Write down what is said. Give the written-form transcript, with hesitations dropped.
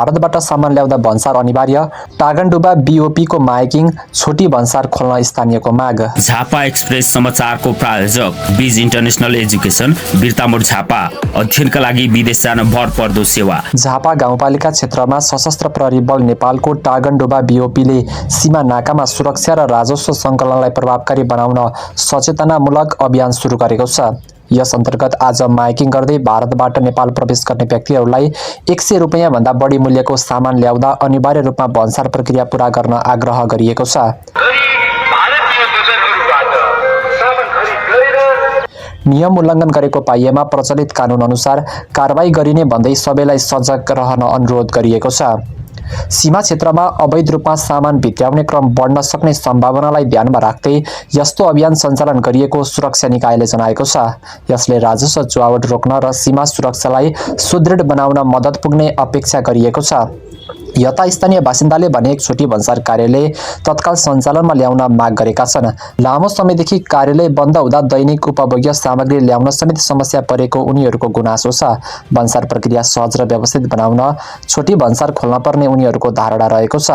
भारतबाट सामान ल्याउँदा भन्सार अनिवार्य, टागनडुबा बीओपीको माइकिङ, छोटी भन्सार खोल्न स्थानीयको माग। झापा एक्सप्रेस समाचारको प्रायोजक बीज इन्टरनेसनल एजुकेसन, बिर्तामोड झापा। अध्ययनका लागि विदेश जान भरपर्दो सेवा। झापा गाउँपालिका क्षेत्रमा सशस्त्र प्रहरी बल नेपालको टागनडुबा बीओपीले सीमा नाकामा सुरक्षा र राजस्व सङ्कलनलाई प्रभावकारी बनाउन सचेतनामूलक अभियान सुरु गरेको छ। यस अन्तर्गत आज माइकिङ गर्दै भारतबाट नेपाल प्रवेश गर्ने व्यक्तिहरूलाई 100 रुपैयाँ भन्दा बढी मूल्यको सामान ल्याउँदा अनिवार्य रूपमा भन्सार प्रक्रिया पूरा गर्न आग्रह गरिएको छ। नियम उल्लङ्घन गरेको पाइएमा प्रचलित कानुन अनुसार कारबाही गरिने भन्दै सबैलाई सजग रहन अनुरोध गरिएको छ। सीमा क्षेत्रमा अवैध रूपमा सामान भित्र्याउने क्रम बढ्न सक्ने सम्भावनालाई ध्यानमा राख्दै यस्तो अभियान सञ्चालन गरिएको सुरक्षा निकायले जनाएको छ। यसले राजस्व चुहावट रोक्न र सीमा सुरक्षालाई सुदृढ बनाउन मद्दत पुग्ने अपेक्षा गरिएको छ। यता स्थानीय बासिन्दाले भने छोटी भन्सार कार्यालय तत्काल सञ्चालनमा ल्याउन माग गरेका छन्। लामो समयदेखि कार्यालय बन्द हुँदा दैनिक उपभोग्य सामग्री ल्याउन समेत समस्या परेको उनीहरूको गुनासो छ। भन्सार प्रक्रिया सहज र व्यवस्थित बनाउन छोटी भन्सार खोल्न पर्ने उनीहरूको धारणा रहेको छ।